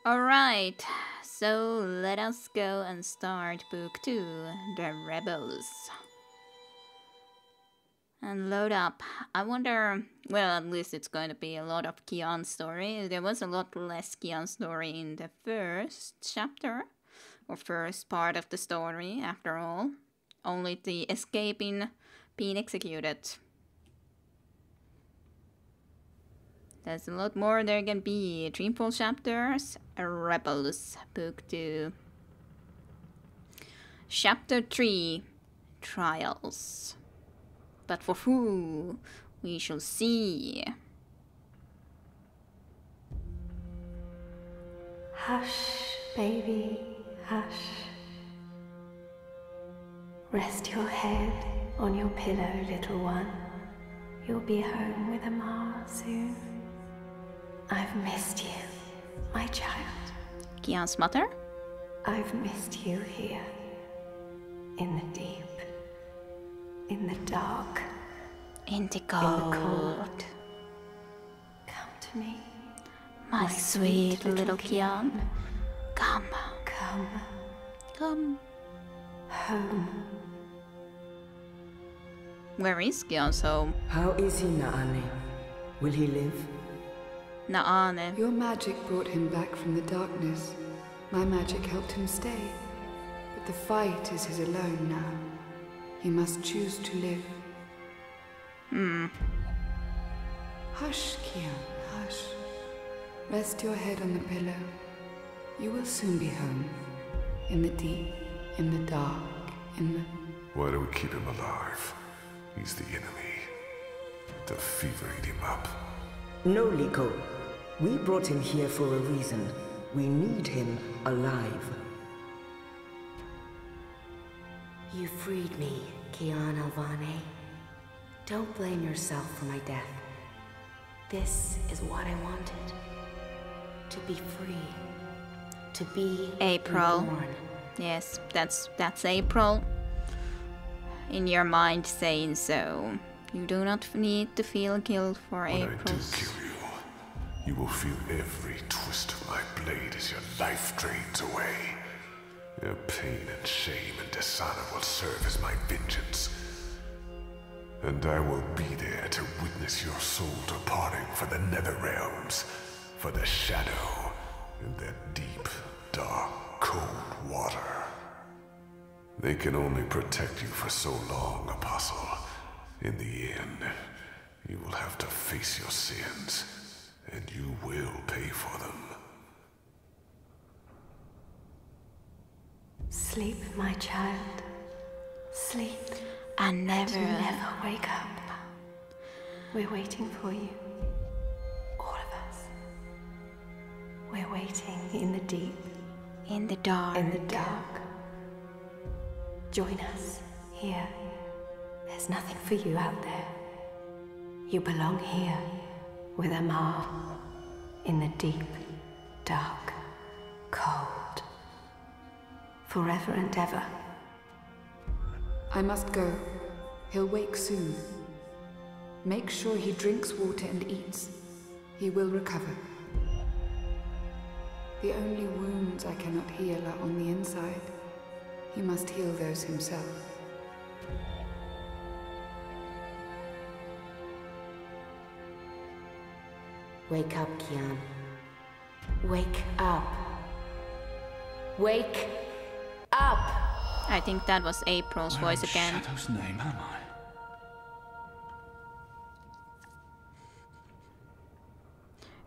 Alright, so let us go and start book 2, The Rebels. And load up. I wonder, well, at least it's going to be a lot of Kian's story. There was a lot less Kian story in the first chapter, or first part of the story, after all. Only the escaping being executed. There's a lot more there can be. Dreamfall chapters, Rebels, book 2. Chapter 3, Trials. But for who? We shall see. Hush, baby, hush. Rest your head on your pillow, little one. You'll be home with Amar soon. I've missed you, my child. Kian's mother? I've missed you here. In the deep. In the dark. In the cold. Come to me. My sweet little Kian. Come. Come. Come. Home. Where is Kian's home? How is he, Naane? Will he live? Naane. Your magic brought him back from the darkness. My magic helped him stay. But the fight is his alone now. He must choose to live. Hush, Kian, hush. Rest your head on the pillow. You will soon be home. In the deep, in the dark, in the... Why do we keep him alive? He's the enemy. The fever ate him up. No, Liko. We brought him here for a reason. We need him alive. You freed me, Kian Alvane. Don't blame yourself for my death. This is what I wanted. To be free. To be April. reborn. Yes, that's April. In your mind saying so. You do not need to feel guilt for When I do April's. kill you, you will feel every twist of my blade as your life drains away. Your pain and shame and dishonor will serve as my vengeance. And I will be there to witness your soul departing for the nether realms, for the shadow, and that deep, dark, cold water. They can only protect you for so long, Apostle. In the end, you will have to face your sins, and you will pay for them. Sleep, my child. Sleep. And never. Never wake up. We're waiting for you. All of us. We're waiting in the deep. In the dark. In the dark. Join us here. There's nothing for you out there. You belong here with Amar in the deep, dark, cold. Forever and ever. I must go. He'll wake soon. Make sure he drinks water and eats. He will recover. The only wounds I cannot heal are on the inside. He must heal those himself. Wake up, Kian. Wake up. Wake up! I think that was April's voice again. Shadow's name am I?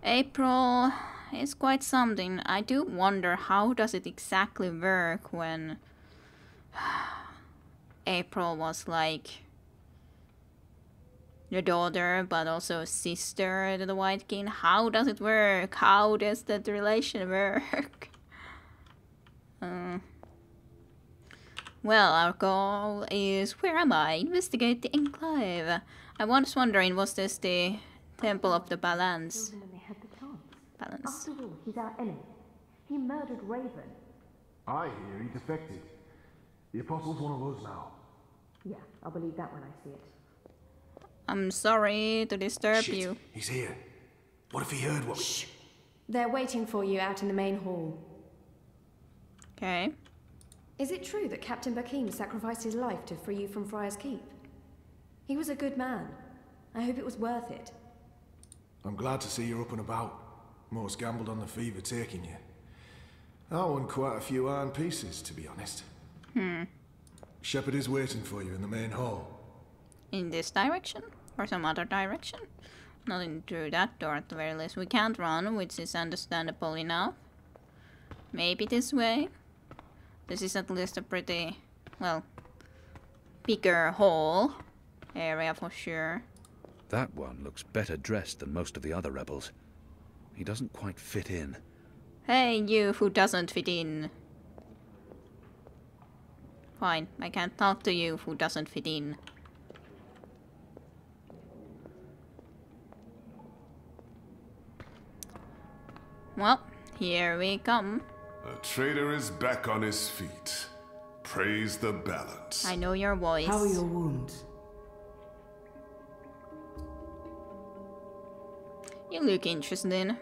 April is quite something. I do wonder how does it exactly work when April was like your daughter but also a sister to the White King. How does it work? How does that relation work? Well, our goal is, where am I? Investigate the enclave. I was wondering, was this the Temple of the Balance? When they had the chance. Balance. After all, he's our enemy. He murdered Raven. I hear he defected. The Apostle's one of us now. Yeah, I'll believe that when I see it. I'm sorry to disturb Shit, you. he's here. What if he heard what... Shh. They're waiting for you out in the main hall. Okay. Is it true that Captain Bakim sacrificed his life to free you from Friar's Keep? He was a good man. I hope it was worth it. I'm glad to see you're up and about. Most gambled on the fever taking you. I won quite a few iron pieces, to be honest. Shepherd is waiting for you in the main hall. In this direction? Or some other direction? Not in through that door at the very least. We can't run, which is understandable enough. Maybe this way? This is at least a pretty, well, bigger hall area for sure. That one looks better dressed than most of the other rebels. He doesn't quite fit in. Hey, you who doesn't fit in. Fine, I can't talk to you who doesn't fit in. Well, here we come. A traitor is back on his feet. Praise the balance. I know your voice. How are your wounds? You look interested.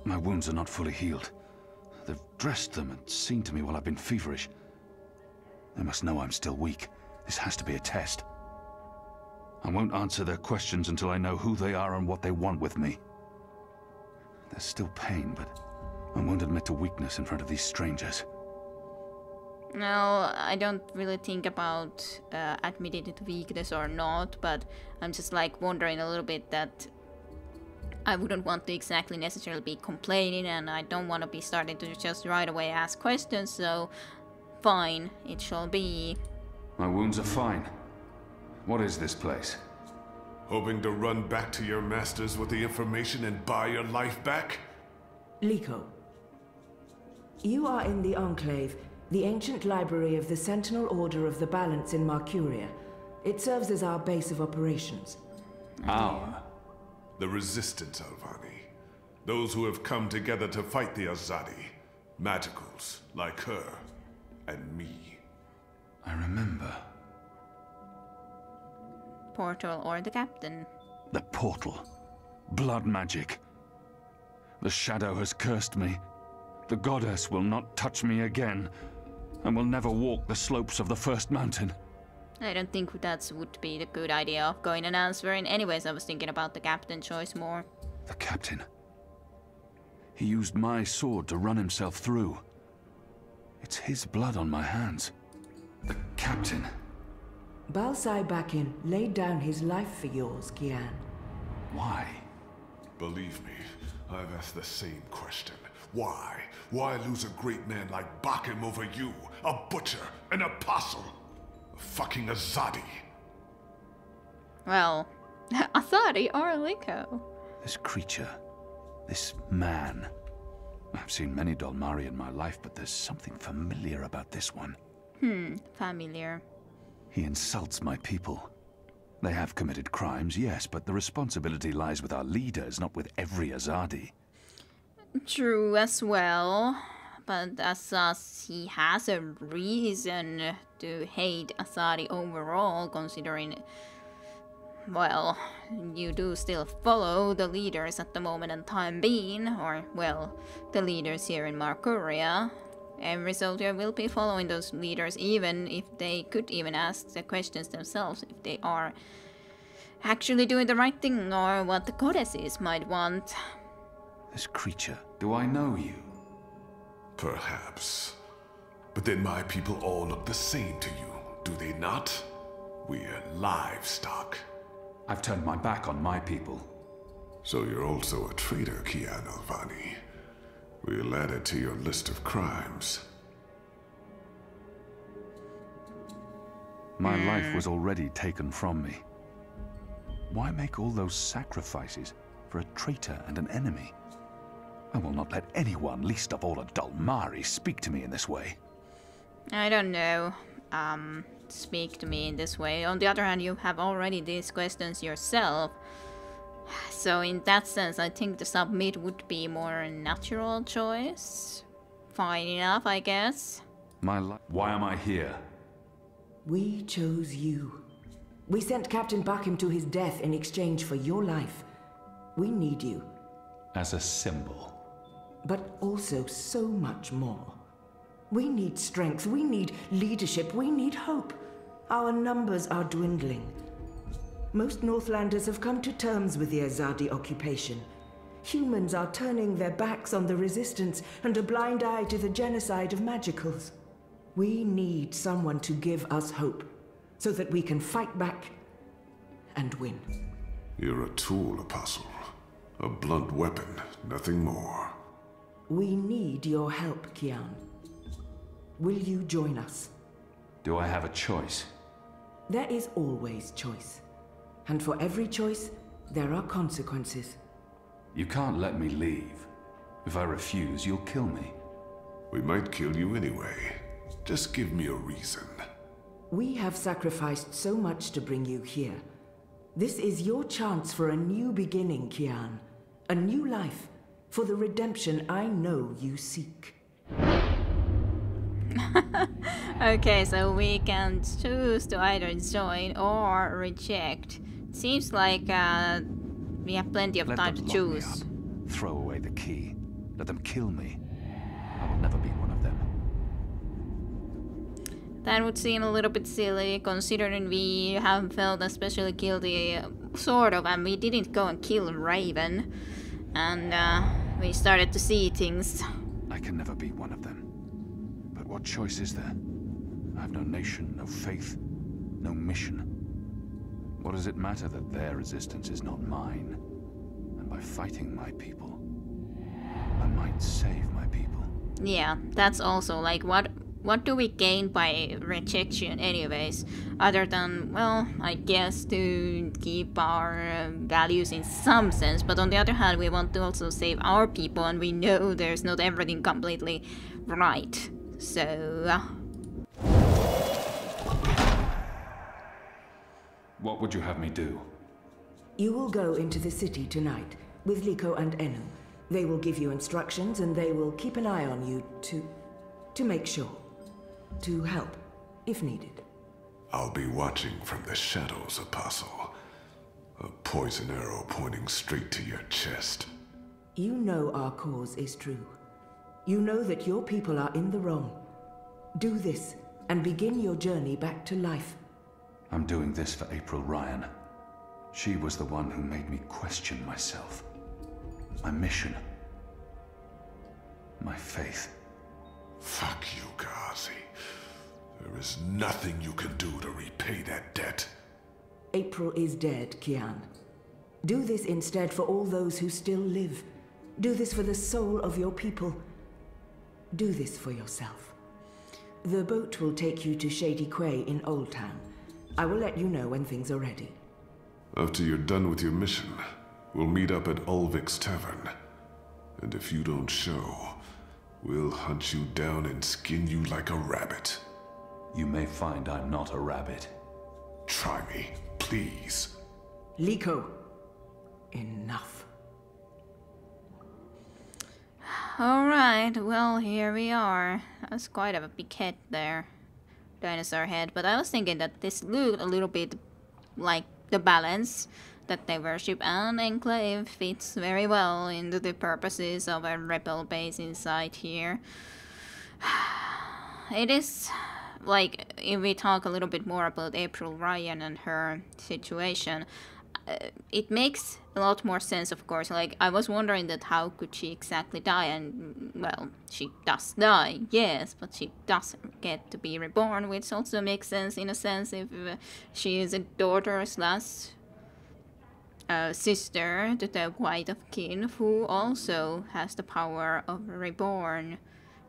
My wounds are not fully healed. They've dressed them and seen to me while I've been feverish. They must know I'm still weak. This has to be a test. I won't answer their questions until I know who they are and what they want with me. There's still pain, but I won't admit to weakness in front of these strangers. No, I don't really think about admitting to weakness or not, but I'm just like wondering a little bit that I wouldn't want to exactly necessarily be complaining, and I don't want to be starting to just right away ask questions, so fine, it shall be. My wounds are fine. What is this place? Hoping to run back to your masters with the information and buy your life back? Liko, you are in the Enclave, the ancient library of the Sentinel Order of the Balance in Marcuria. It serves as our base of operations. Our? The Resistance, Alvani. Those who have come together to fight the Azadi. Magicals, like her, and me. I remember. Portal or the captain. The portal. Blood magic. The shadow has cursed me. The goddess will not touch me again, and will never walk the slopes of the first mountain. I don't think that would be the good idea of going and answering. Anyways, I was thinking about the captain choice more. The captain. He used my sword to run himself through. It's his blood on my hands. The captain. Balsai Bakin laid down his life for yours, Kian. Why? Believe me, I've asked the same question. Why? Why lose a great man like Bakim over you? A butcher, an apostle, a fucking Azadi. Well, Azadi or Liko. This creature. This man. I've seen many Dolmari in my life, but there's something familiar about this one. Familiar. He insults my people. They have committed crimes, yes, but the responsibility lies with our leaders, not with every Azadi. True as well, but as he has a reason to hate Azadi overall, considering, well, you do still follow the leaders at the moment in time being, or, well, the leaders here in Marcuria. Every soldier will be following those leaders, even if they could even ask the questions themselves, if they are actually doing the right thing, or what the goddesses might want. This creature, do I know you? Perhaps. But then my people all look the same to you, do they not? We're livestock. I've turned my back on my people. So you're also a traitor, Kian Alvani. We'll add it to your list of crimes. My life was already taken from me. Why make all those sacrifices for a traitor and an enemy? I will not let anyone, least of all a Dolmari, speak to me in this way. I don't know. Speak to me in this way. On the other hand, you have already these questions yourself. So in that sense, I think the submit would be more a natural choice. Fine enough, I guess. Why am I here? We chose you. We sent Captain Bakim to his death in exchange for your life. We need you. As a symbol. but also so much more. We need strength, we need leadership, we need hope. Our numbers are dwindling. Most Northlanders have come to terms with the Azadi occupation. Humans are turning their backs on the resistance and a blind eye to the genocide of magicals. We need someone to give us hope, so that we can fight back and win. You're a tool, Apostle. A blunt weapon, nothing more. We need your help, Kian. Will you join us? Do I have a choice? There is always choice. And for every choice, there are consequences. You can't let me leave. If I refuse, you'll kill me. We might kill you anyway. Just give me a reason. We have sacrificed so much to bring you here. This is your chance for a new beginning, Kian. A new life, for the redemption I know you seek. Okay, so we can choose to either join or reject. Seems like we have plenty of time to choose. Throw away the key. Let them kill me. I will never be one of them. That would seem a little bit silly, considering we haven't felt especially guilty, sort of, and we didn't go and kill Raven. And we started to see things. I can never be one of them. But what choice is there? I have no nation, no faith, no mission. What does it matter that their resistance is not mine? And by fighting my people, I might save my people. Yeah, that's also like what do we gain by rejection anyways? Other than, well, I guess to keep our values in some sense, but on the other hand we want to also save our people, and we know there's not everything completely right. So... What would you have me do? You will go into the city tonight with Liko and Enu. They will give you instructions and they will keep an eye on you to make sure. To help, if needed. I'll be watching from the shadows, Apostle. A poison arrow pointing straight to your chest. You know our cause is true. You know that your people are in the wrong. Do this and begin your journey back to life. I'm doing this for April Ryan. She was the one who made me question myself. My mission. My faith. Fuck you, Gazi. There is nothing you can do to repay that debt. April is dead, Kian. Do this instead for all those who still live. Do this for the soul of your people. Do this for yourself. The boat will take you to Shady Quay in Old Town. I will let you know when things are ready. After you're done with your mission, we'll meet up at Ulvik's Tavern. And if you don't show, we'll hunt you down and skin you like a rabbit. You may find I'm not a rabbit. Try me, please. Liko, enough. Alright, well, here we are. That's quite a big head there. Dinosaur head, but I was thinking that this looked a little bit like the balance that they worship, and Enclave fits very well into the purposes of a rebel base inside here. It is, like, if we talk a little bit more about April Ryan and her situation, it makes a lot more sense, of course. Like, I was wondering that how could she exactly die, and, well, she does die, yes, but she doesn't get to be reborn, which also makes sense in a sense if she is a daughter slash sister to the White of Kin, who also has the power of reborn,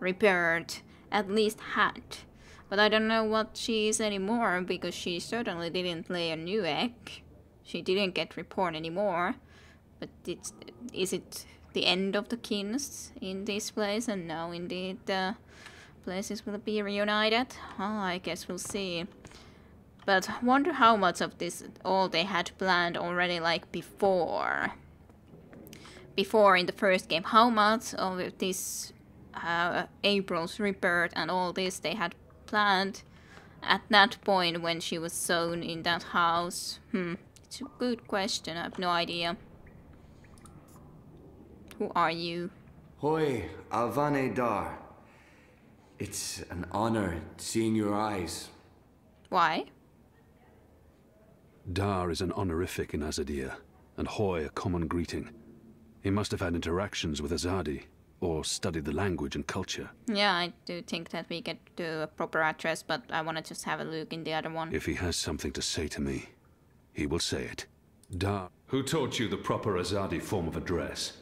rebirth, at least had. But I don't know what she is anymore, because she certainly didn't lay a new egg. She didn't get reborn anymore, but is it the end of the kins in this place? And now indeed the places will be reunited? Well, I guess we'll see. But wonder how much of this all they had planned already, like before in the first game. How much of this April's rebirth and all this they had planned at that point when she was sewn in that house? It's a good question. I have no idea. Who are you? Hoi, Alvane Dar. It's an honor seeing your eyes. Why? Dar is an honorific in Azadir, and Hoy a common greeting. He must have had interactions with Azadi, or studied the language and culture. Yeah, I do think that we get to a proper address, but I want to just have a look in the other one. If he has something to say to me, he will say it. Dar. Who taught you the proper Azadi form of address?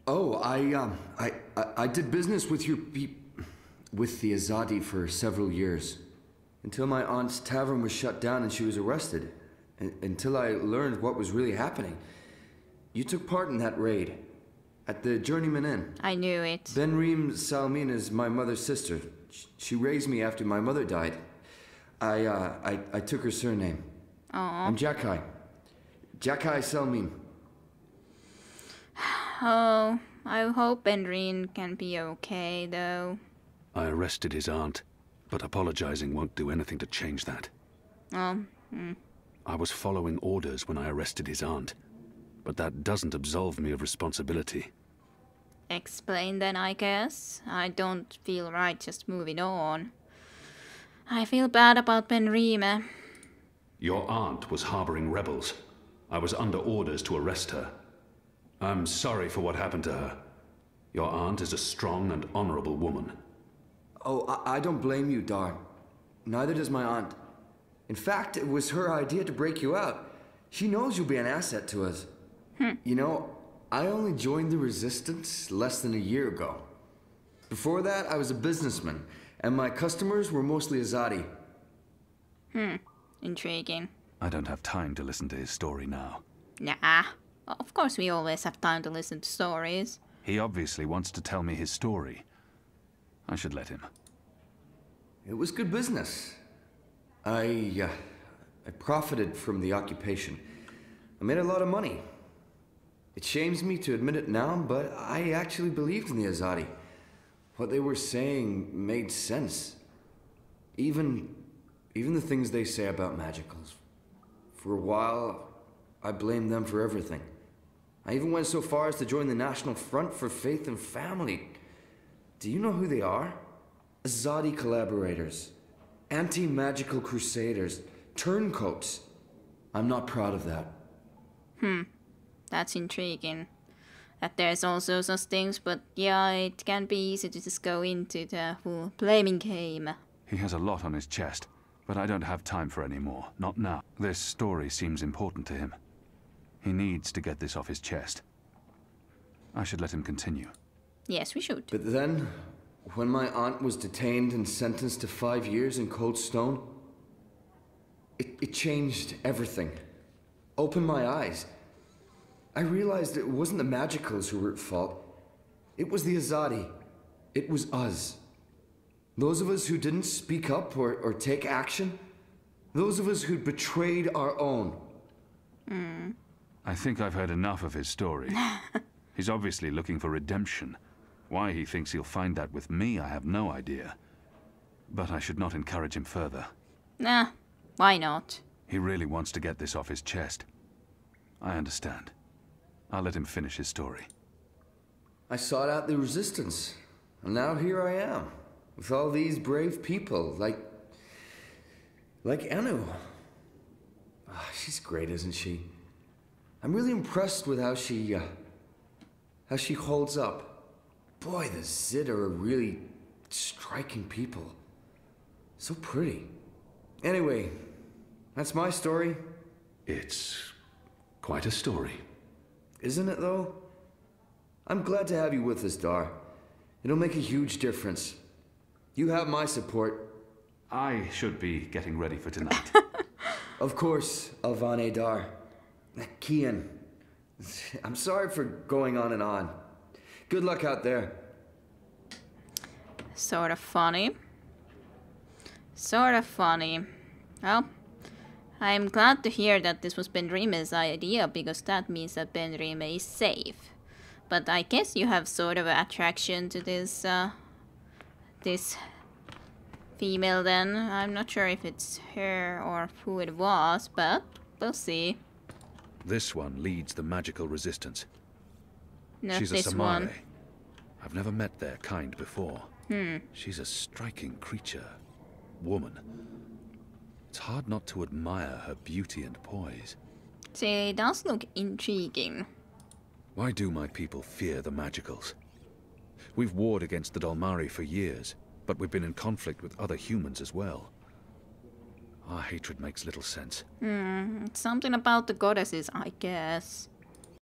Oh, I did business with with the Azadi for several years. Until my aunt's tavern was shut down and she was arrested. Until I learned what was really happening. You took part in that raid. At the Journeyman Inn. I knew it. Benreem Salmin is my mother's sister. She raised me after my mother died. I took her surname. Aww. I'm Jakai. Jakai Salmin. Oh, I hope Benreen can be okay, though. I arrested his aunt, but apologizing won't do anything to change that. Oh, I was following orders when I arrested his aunt, but that doesn't absolve me of responsibility. Explain then, I guess. I don't feel right just moving on. I feel bad about Benreem. Your aunt was harboring rebels. I was under orders to arrest her. I'm sorry for what happened to her. Your aunt is a strong and honorable woman. Oh, I don't blame you, Dar. Neither does my aunt. In fact, it was her idea to break you out. She knows you'll be an asset to us. You know, I only joined the Resistance less than a year ago. Before that, I was a businessman, and my customers were mostly Azadi. Intriguing. I don't have time to listen to his story now. Nah. Of course we always have time to listen to stories. He obviously wants to tell me his story. I should let him. It was good business. I profited from the occupation. I made a lot of money. It shames me to admit it now, but I actually believed in the Azadi. What they were saying made sense. Even the things they say about magicals. For a while, I blamed them for everything. I even went so far as to join the National Front for Faith and Family. Do you know who they are? Azadi collaborators. Anti-magical crusaders. Turncoats. I'm not proud of that. That's intriguing. That there's also such things, but yeah, it can be easy to just go into the whole blaming game. He has a lot on his chest, but I don't have time for any more. Not now. This story seems important to him. He needs to get this off his chest. I should let him continue. Yes, we should. But then, when my aunt was detained and sentenced to 5 years in Cold Stone, it changed everything. Opened my eyes. I realized it wasn't the Magicals who were at fault. It was the Azadi. It was us. Those of us who didn't speak up or take action. Those of us who'd betrayed our own. I think I've heard enough of his story. He's obviously looking for redemption. Why he thinks he'll find that with me, I have no idea. But I should not encourage him further. Nah, why not? He really wants to get this off his chest. I understand. I'll let him finish his story. I sought out the Resistance, and now here I am, with all these brave people, like Anu. She's great, isn't she? I'm really impressed with how she holds up. Boy, the Zid are really striking people. So pretty. Anyway, that's my story. It's quite a story. Isn't it, though? I'm glad to have you with us, Dar. It'll make a huge difference. You have my support. I should be getting ready for tonight. Of course, Alvane Dar. Kian. I'm sorry for going on and on. Good luck out there. Sort of funny. Sort of funny. Well, I'm glad to hear that this was Benreem's idea, because that means that Benreem is safe. But I guess you have sort of an attraction to this, this female then. I'm not sure if it's her or who it was, but we'll see. This one leads the magical resistance. Not She's a this Samare. one. I've never met their kind before. She's a striking creature. Woman. It's hard not to admire her beauty and poise. She does look intriguing. Why do my people fear the Magicals? We've warred against the Dalmari for years, but we've been in conflict with other humans as well. Our hatred makes little sense. Something about the goddesses, I guess.